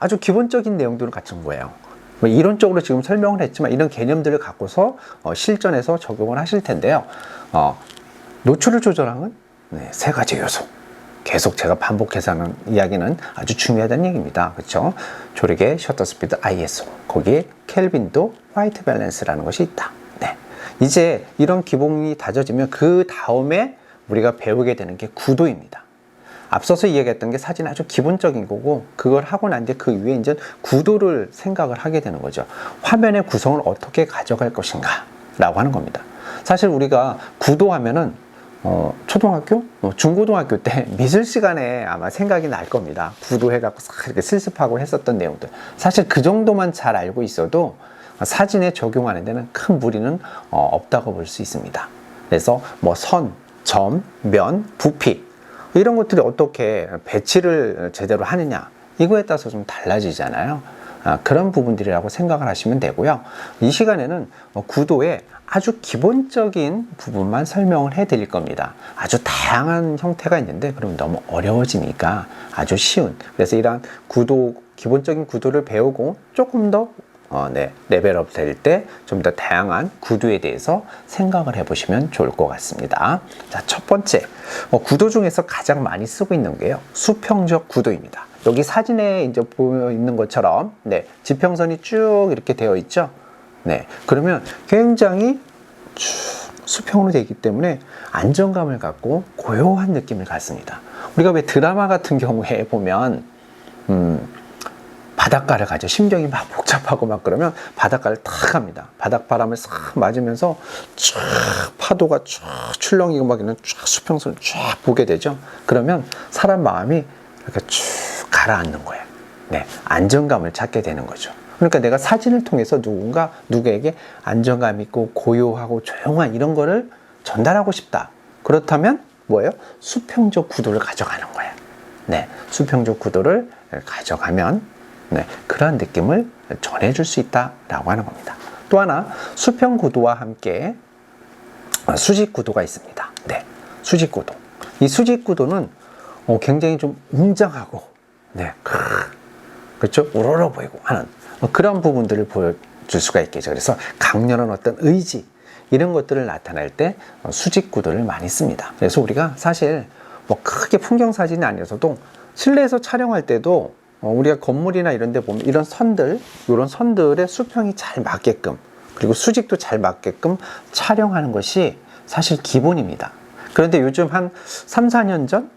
아주 기본적인 내용들을 갖춘 거예요. 뭐 이론적으로 지금 설명을 했지만 이런 개념들을 갖고서 실전에서 적용을 하실 텐데요. 노출을 조절하는 세 가지 요소. 계속 제가 반복해서 하는 이야기는 아주 중요하다는 얘기입니다. 그렇죠? 조력의 셔터 스피드 ISO, 거기에 켈빈도 화이트 밸런스라는 것이 있다. 네. 이제 이런 기본이 다져지면 그 다음에 우리가 배우게 되는 게 구도입니다. 앞서서 이야기했던 게 사진 아주 기본적인 거고, 그걸 하고 난 뒤에 그 위에 이제 구도를 생각을 하게 되는 거죠. 화면의 구성을 어떻게 가져갈 것인가 라고 하는 겁니다. 사실 우리가 구도하면은 초등학교, 중고등학교 때 미술 시간에 아마 생각이 날 겁니다. 구도해갖고 싹 이렇게 실습하고 했었던 내용들. 사실 그 정도만 잘 알고 있어도 사진에 적용하는 데는 큰 무리는 없다고 볼 수 있습니다. 그래서 뭐 선, 점, 면, 부피 이런 것들이 어떻게 배치를 제대로 하느냐, 이거에 따라서 좀 달라지잖아요. 그런 부분들이라고 생각을 하시면 되고요. 이 시간에는 구도의 아주 기본적인 부분만 설명을 해 드릴 겁니다. 아주 다양한 형태가 있는데 그럼 너무 어려워지니까 아주 쉬운, 그래서 이러한 구도, 기본적인 구도를 배우고 조금 더 레벨업 될 때 좀 더 다양한 구도에 대해서 생각을 해보시면 좋을 것 같습니다. 자, 첫 번째, 구도 중에서 가장 많이 쓰고 있는 게요, 수평적 구도입니다. 여기 사진에 이제 보여 있는 것처럼 지평선이 쭉 이렇게 되어 있죠. 그러면 굉장히 쭉 수평으로 되어 있기 때문에 안정감을 갖고 고요한 느낌을 갖습니다. 우리가 왜 드라마 같은 경우에 보면 바닷가를 가죠. 심경이 막 복잡하고 막 그러면 바닷가를 탁 갑니다. 바닷바람을 싹 맞으면서 쫙 파도가 쫙 출렁이고 막 있는 쫙 수평선을 쫙 보게 되죠. 그러면 사람 마음이 이렇게 쭉 가라앉는 거예요. 안정감을 찾게 되는 거죠. 그러니까 내가 사진을 통해서 누구에게 안정감 있고 고요하고 조용한 이런 거를 전달하고 싶다. 그렇다면 뭐예요? 수평적 구도를 가져가는 거예요. 수평적 구도를 가져가면 그러한 느낌을 전해줄 수 있다라고 하는 겁니다. 또 하나, 수평 구도와 함께 수직 구도가 있습니다. 수직 구도. 이 수직 구도는 굉장히 좀 웅장하고, 그렇죠? 우러러 보이고 하는 그런 부분들을 보여줄 수가 있겠죠. 그래서 강렬한 어떤 의지, 이런 것들을 나타낼 때 수직 구도를 많이 씁니다. 그래서 우리가 사실 뭐 크게 풍경 사진이 아니어서도 실내에서 촬영할 때도 우리가 건물이나 이런 데 보면 이런 선들, 이런 선들의 수평이 잘 맞게끔, 그리고 수직도 잘 맞게끔 촬영하는 것이 사실 기본입니다. 그런데 요즘 한 3, 4년 전,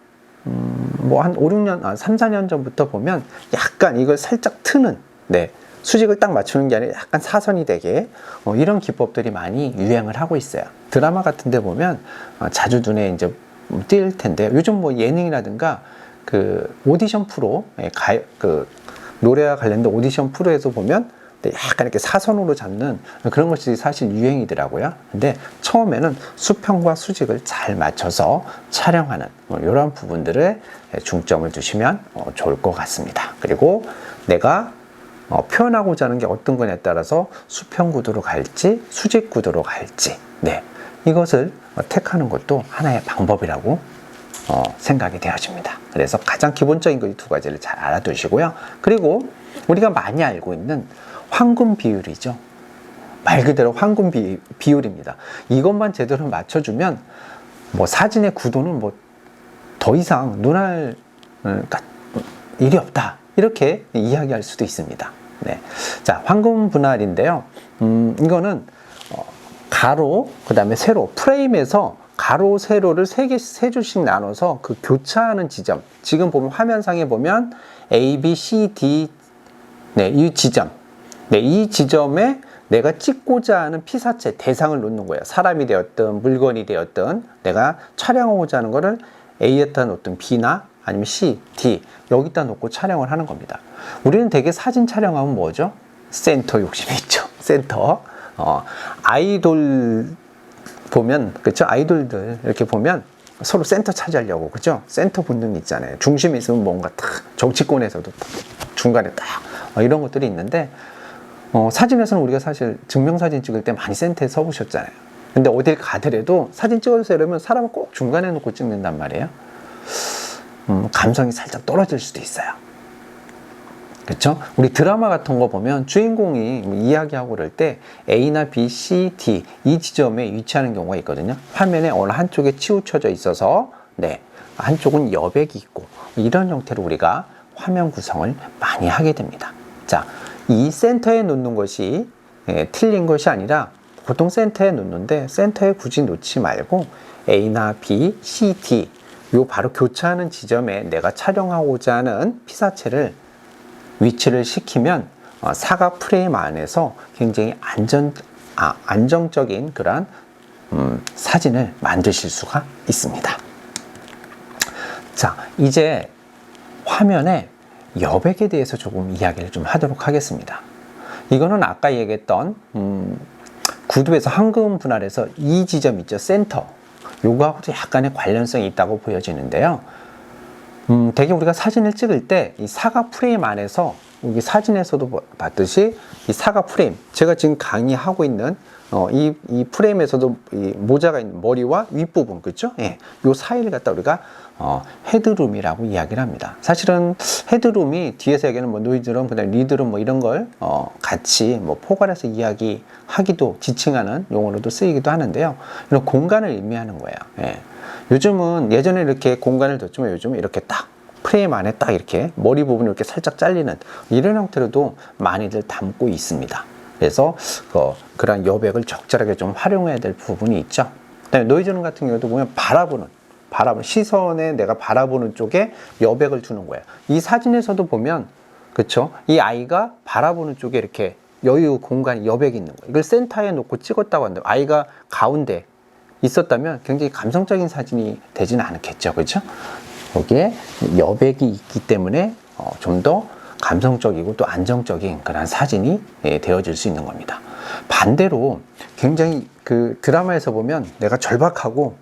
뭐 한 5, 6년, 3, 4년 전부터 보면 약간 이걸 살짝 트는, 수직을 딱 맞추는 게 아니라 약간 사선이 되게, 이런 기법들이 많이 유행을 하고 있어요. 드라마 같은 데 보면 자주 눈에 이제 띌 텐데, 요즘 뭐 예능이라든가 그 오디션 프로, 그 노래와 관련된 오디션 프로에서 보면 약간 이렇게 사선으로 잡는 그런 것이 사실 유행이더라고요. 근데 처음에는 수평과 수직을 잘 맞춰서 촬영하는 이런 부분들에 중점을 두시면 좋을 것 같습니다. 그리고 내가 표현하고자 하는 게 어떤 거냐에 따라서 수평 구도로 갈지 수직 구도로 갈지, 이것을 택하는 것도 하나의 방법이라고 생각이 되어집니다. 그래서 가장 기본적인 거 이 두 가지를 잘 알아두시고요. 그리고 우리가 많이 알고 있는 황금 비율이죠. 말 그대로 황금 비율입니다. 이것만 제대로 맞춰주면 뭐 사진의 구도는 뭐 더 이상 눈알 일이 없다, 이렇게 이야기할 수도 있습니다. 자, 황금 분할인데요. 이거는 가로, 그 다음에 세로, 프레임에서 가로, 세로를 세 줄씩 나눠서 그 교차하는 지점, 지금 보면 화면상에 보면 A, B, C, D, 이 지점, 이 지점에 내가 찍고자 하는 피사체, 대상을 놓는 거예요. 사람이 되었든 물건이 되었든 내가 촬영하고자 하는 거를 A에다 놓든 B나 아니면 C, D 여기다 놓고 촬영을 하는 겁니다. 우리는 되게 사진 촬영하면 뭐죠? 센터 욕심이 있죠. 센터. 아이돌 보면, 그렇죠? 아이돌들 이렇게 보면 서로 센터 차지하려고, 그렇죠? 센터 본능 있잖아요. 중심에 있으면 뭔가 딱, 정치권에서도 중간에 딱 이런 것들이 있는데, 사진에서는 우리가 사실 증명사진 찍을 때 많이 센터에 서 보셨잖아요. 근데 어딜 가더라도 사진 찍어주세요 이러면 사람을 꼭 중간에 놓고 찍는단 말이에요. 감성이 살짝 떨어질 수도 있어요. 그렇죠? 우리 드라마 같은 거 보면 주인공이 이야기하고 그럴 때 A나 B, C, D 이 지점에 위치하는 경우가 있거든요. 화면에 어느 한쪽에 치우쳐져 있어서 한쪽은 여백이 있고 이런 형태로 우리가 화면 구성을 많이 하게 됩니다. 자, 이 센터에 놓는 것이 틀린 것이 아니라 보통 센터에 놓는데 센터에 굳이 놓지 말고 A나 B, C, D 요 바로 교차하는 지점에 내가 촬영하고자 하는 피사체를 위치를 시키면 사각 프레임 안에서 굉장히 안정적인 그런 사진을 만드실 수가 있습니다. 자, 이제 화면에 여백에 대해서 조금 이야기를 좀 하도록 하겠습니다. 이거는 아까 얘기했던 구도에서 황금 분할에서 이 지점 있죠, 센터. 요거하고도 약간의 관련성이 있다고 보여지는데요. 대개 우리가 사진을 찍을 때 이 사각 프레임 안에서 여기 사진에서도 봤듯이 이 사각 프레임, 제가 지금 강의하고 있는 이 프레임에서도 이 모자가 있는 머리와 윗부분, 그렇죠? 예, 요 사이를 갖다 우리가 헤드룸이라고 이야기를 합니다. 사실은 헤드룸이 뒤에서 얘기하는 뭐 노이즈룸, 그다음에 리드룸 뭐 이런 걸 같이 뭐 포괄해서 이야기하기도 지칭하는 용어로도 쓰이기도 하는데요. 이런 공간을 의미하는 거예요. 예. 요즘은 예전에 이렇게 공간을 뒀지만 요즘은 이렇게 딱 프레임 안에 딱 이렇게 머리 부분이 이렇게 살짝 잘리는 이런 형태로도 많이들 담고 있습니다. 그래서 그런 여백을 적절하게 좀 활용해야 될 부분이 있죠. 그다음에 노이즈룸 같은 경우도 보면 바라보는 시선에 내가 바라보는 쪽에 여백을 두는 거예요. 이 사진에서도 보면 그렇죠? 이 아이가 바라보는 쪽에 이렇게 여유 공간이 여백이 있는 거예요. 이걸 센터에 놓고 찍었다고 하는데 아이가 가운데 있었다면 굉장히 감성적인 사진이 되지는 않겠죠, 그렇죠? 여기에 여백이 있기 때문에 좀 더 감성적이고 또 안정적인 그런 사진이 되어질 수 있는 겁니다. 반대로 굉장히 그 드라마에서 보면 내가 절박하고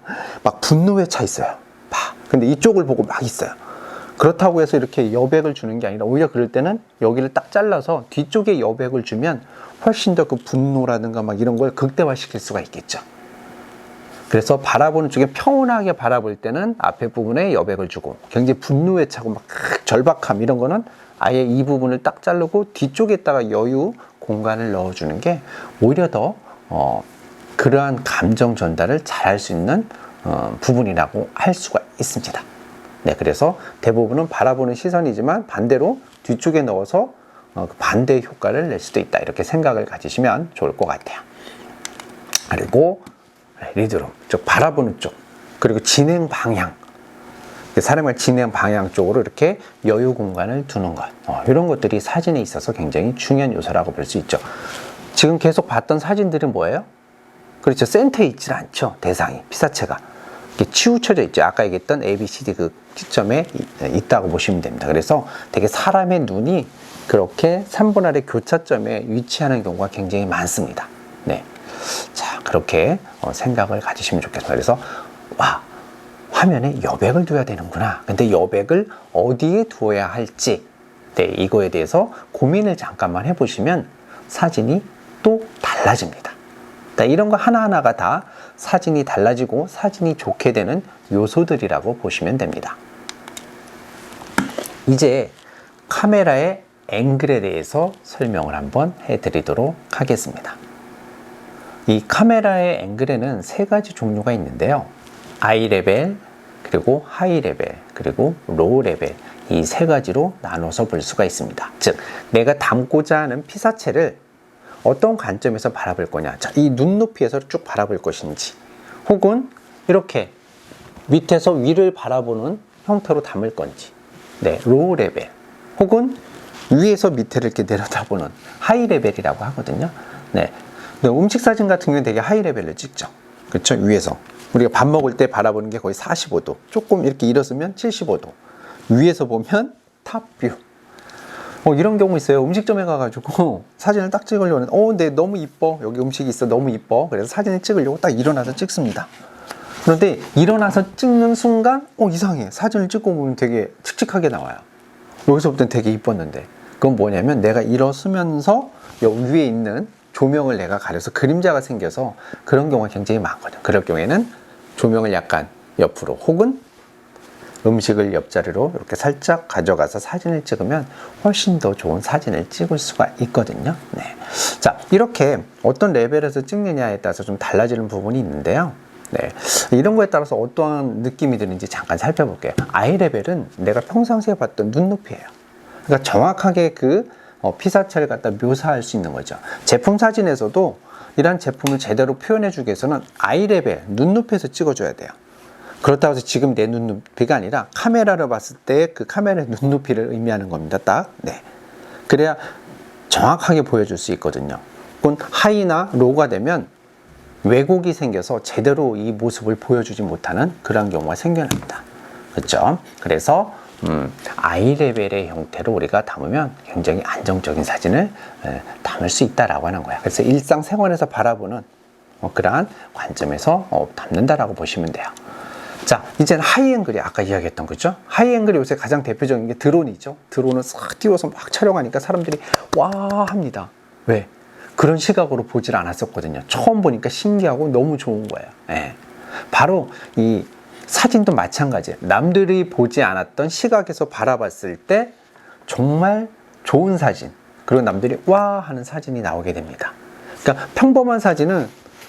막 분노에 차 있어요. 근데 이쪽을 보고 막 있어요. 그렇다고 해서 이렇게 여백을 주는 게 아니라 오히려 그럴 때는 여기를 딱 잘라서 뒤쪽에 여백을 주면 훨씬 더 그 분노라든가 막 이런 걸 극대화시킬 수가 있겠죠. 그래서 바라보는 쪽에 평온하게 바라볼 때는 앞에 부분에 여백을 주고 굉장히 분노에 차고 막 절박함 이런 거는 아예 이 부분을 딱 자르고 뒤쪽에다가 여유 공간을 넣어주는 게 오히려 더 그러한 감정 전달을 잘 할 수 있는 부분이라고 할 수가 있습니다. 네, 그래서 대부분은 바라보는 시선이지만 반대로 뒤쪽에 넣어서 반대의 효과를 낼 수도 있다 이렇게 생각을 가지시면 좋을 것 같아요. 그리고 리드룸, 즉 바라보는 쪽, 그리고 진행 방향, 사람의 진행 방향 쪽으로 이렇게 여유 공간을 두는 것, 이런 것들이 사진에 있어서 굉장히 중요한 요소라고 볼 수 있죠. 지금 계속 봤던 사진들은 뭐예요? 그렇죠, 센터에 있질 않죠. 대상이, 피사체가 이렇게 치우쳐져 있죠. 아까 얘기했던 A, B, C, D 그 시점에 있다고 보시면 됩니다. 그래서 되게 사람의 눈이 그렇게 3분할의 교차점에 위치하는 경우가 굉장히 많습니다. 네. 자, 그렇게 생각을 가지시면 좋겠습니다. 그래서 화면에 여백을 둬야 되는구나. 근데 여백을 어디에 두어야 할지, 네, 이거에 대해서 고민을 잠깐만 해보시면 사진이 또 달라집니다. 이런 거 하나하나가 다 사진이 달라지고 사진이 좋게 되는 요소들이라고 보시면 됩니다. 이제 카메라의 앵글에 대해서 설명을 한번 해드리도록 하겠습니다. 이 카메라의 앵글에는 세 가지 종류가 있는데요. 아이 레벨, 그리고 하이 레벨, 그리고 로우 레벨, 이 세 가지로 나눠서 볼 수가 있습니다. 즉, 내가 담고자 하는 피사체를 어떤 관점에서 바라볼 거냐, 자, 이 눈높이에서 쭉 바라볼 것인지, 혹은 이렇게 밑에서 위를 바라보는 형태로 담을 건지, 네, 로우 레벨, 혹은 위에서 밑에를 이렇게 내려다보는 하이 레벨이라고 하거든요. 네. 음식 사진 같은 경우는 되게 하이 레벨을 찍죠. 그렇죠? 위에서 우리가 밥 먹을 때 바라보는 게 거의 45도, 조금 이렇게 일어서면 75도, 위에서 보면 탑뷰. 이런 경우 있어요. 음식점에 가가지고 사진을 딱 찍으려고 하는데 네, 너무 이뻐, 여기 음식이 있어, 너무 이뻐. 그래서 사진을 찍으려고 딱 일어나서 찍습니다. 그런데 일어나서 찍는 순간 이상해. 사진을 찍고 보면 되게 칙칙하게 나와요. 여기서부터는 되게 이뻤는데, 그건 뭐냐면 내가 일어서면서 여기 위에 있는 조명을 내가 가려서 그림자가 생겨서 그런 경우가 굉장히 많거든요. 그럴 경우에는 조명을 약간 옆으로 혹은 음식을 옆자리로 이렇게 살짝 가져가서 사진을 찍으면 훨씬 더 좋은 사진을 찍을 수가 있거든요. 네. 자, 이렇게 어떤 레벨에서 찍느냐에 따라서 좀 달라지는 부분이 있는데요. 네. 이런 거에 따라서 어떠한 느낌이 드는지 잠깐 살펴볼게요. 아이 레벨은 내가 평상시에 봤던 눈높이예요. 그러니까 정확하게 그 피사체를 갖다 묘사할 수 있는 거죠. 제품 사진에서도 이런 제품을 제대로 표현해 주기 위해서는 아이 레벨, 눈높이에서 찍어줘야 돼요. 그렇다고 해서 지금 내 눈높이가 아니라 카메라를 봤을 때 그 카메라의 눈높이를 의미하는 겁니다. 딱. 네. 그래야 정확하게 보여줄 수 있거든요. 혹은 하이나 로우가 되면 왜곡이 생겨서 제대로 이 모습을 보여주지 못하는 그런 경우가 생겨납니다. 그렇죠? 그래서 아이 레벨의 형태로 우리가 담으면 굉장히 안정적인 사진을 담을 수 있다라고 하는 거야. 그래서 일상생활에서 바라보는 그러한 관점에서 담는다라고 보시면 돼요. 자, 이제는 하이앵글이 아까 이야기했던 거죠. 하이앵글이 요새 가장 대표적인 게 드론이죠. 드론을 싹 띄워서 막 촬영하니까 사람들이 와 합니다. 왜? 그런 시각으로 보질 않았었거든요. 처음 보니까 신기하고 너무 좋은 거예요. 네. 바로 이 사진도 마찬가지예요. 남들이 보지 않았던 시각에서 바라봤을 때 정말 좋은 사진, 그리고 남들이 와 하는 사진이 나오게 됩니다. 그러니까 평범한 사진은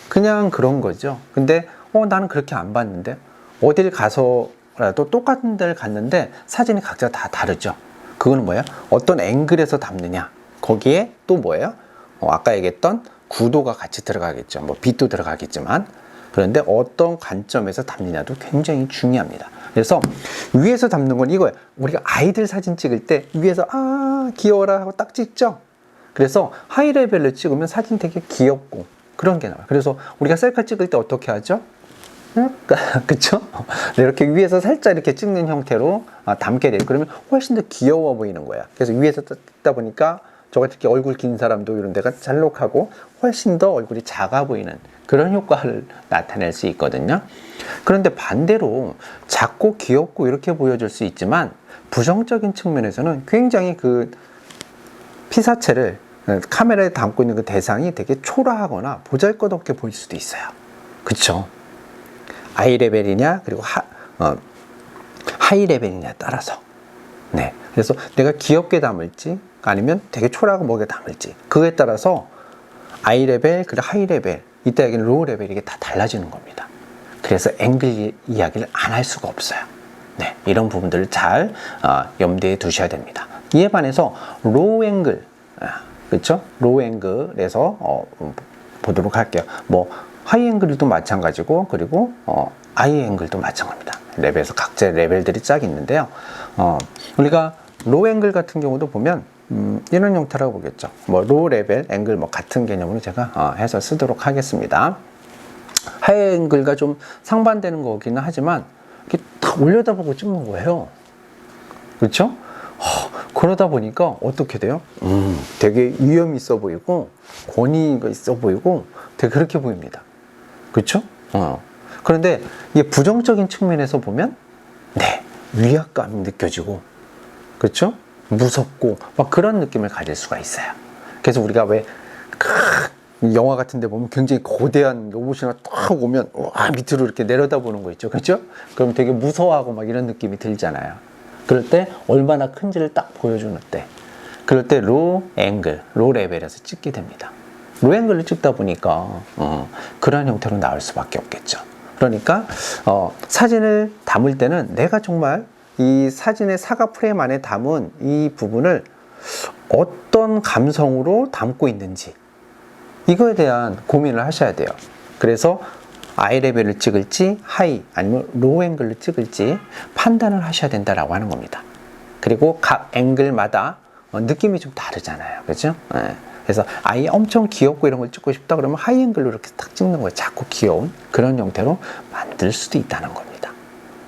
그냥 그런 거죠. 근데 나는 그렇게 안 봤는데, 어딜 가서라도 똑같은 데를 갔는데 사진이 각자 다 다르죠. 그거는 뭐예요? 어떤 앵글에서 담느냐, 거기에 또 뭐예요? 아까 얘기했던 구도가 같이 들어가겠죠. 뭐 빛도 들어가겠지만, 그런데 어떤 관점에서 담느냐도 굉장히 중요합니다. 그래서 위에서 담는 건 이거예요. 우리가 아이들 사진 찍을 때 위에서 귀여워라 하고 딱 찍죠. 그래서 하이 레벨로 찍으면 사진 되게 귀엽고 그런 게 나와요. 그래서 우리가 셀카 찍을 때 어떻게 하죠? 그쵸? 이렇게 위에서 살짝 이렇게 찍는 형태로 담게 돼요. 그러면 훨씬 더 귀여워 보이는 거야. 그래서 위에서 찍다 보니까 저같이 이렇게 얼굴 긴 사람도 이런 데가 잘록하고 훨씬 더 얼굴이 작아 보이는 그런 효과를 나타낼 수 있거든요. 그런데 반대로 작고 귀엽고 이렇게 보여줄 수 있지만, 부정적인 측면에서는 굉장히 그 피사체를 카메라에 담고 있는 그 대상이 되게 초라하거나 보잘것없게 보일 수도 있어요. 그쵸? 아이 레벨이냐 그리고 하이 레벨이냐에 따라서, 네, 그래서 내가 귀엽게 담을지 아니면 되게 초라하고 뭐게 담을지, 그거에 따라서 아이 레벨 그리고 하이 레벨, 이때 여기는 로우 레벨, 이게 다 달라지는 겁니다. 그래서 앵글 이야기를 안 할 수가 없어요. 네, 이런 부분들을 잘 염두에 두셔야 됩니다. 이에 반해서 로우 앵글, 그렇죠? 로우 앵글에서 보도록 할게요. 뭐 하이 앵글도 마찬가지고, 그리고 아이 앵글도 마찬가지입니다. 레벨에서 각자 레벨들이 쫙 있는데요. 우리가 로우 앵글 같은 경우도 보면 이런 형태라고 보겠죠. 뭐 로우 레벨 앵글 뭐 같은 개념으로 제가 해서 쓰도록 하겠습니다. 하이 앵글과 좀 상반되는 거기는 하지만 이렇게 딱 올려다보고 찍는 거예요. 그렇죠? 그러다 보니까 어떻게 돼요? 되게 위험 있어 보이고 권위가 있어 보이고 되게 그렇게 보입니다. 그렇죠? 그런데 이게 부정적인 측면에서 보면 네, 위압감이 느껴지고, 그렇죠? 무섭고 막 그런 느낌을 가질 수가 있어요. 그래서 우리가 왜 영화 같은 데 보면 굉장히 거대한 로봇이나 딱 오면 밑으로 이렇게 내려다보는 거 있죠. 그렇죠? 그럼 되게 무서워하고 막 이런 느낌이 들잖아요. 그럴 때 얼마나 큰지를 딱 보여주는 때, 그럴 때 로우 앵글, 로우 레벨에서 찍게 됩니다. 로우 앵글을 찍다 보니까 그런 형태로 나올 수밖에 없겠죠. 그러니까 사진을 담을 때는 내가 정말 이 사진의 사각 프레임 안에 담은 이 부분을 어떤 감성으로 담고 있는지, 이거에 대한 고민을 하셔야 돼요. 그래서 아이 레벨을 찍을지 하이 아니면 로우 앵글을 찍을지 판단을 하셔야 된다라고 하는 겁니다. 그리고 각 앵글마다 느낌이 좀 다르잖아요. 그렇죠? 네. 그래서 아예 엄청 귀엽고 이런 걸 찍고 싶다 그러면 하이 앵글로 이렇게 딱 찍는 거예요. 작고 귀여운 그런 형태로 만들 수도 있다는 겁니다.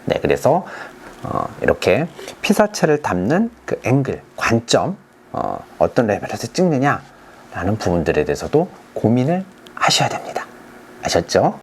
네, 그래서 이렇게 피사체를 담는 그 앵글, 관점, 어떤 레벨에서 찍느냐 라는 부분들에 대해서도 고민을 하셔야 됩니다. 아셨죠?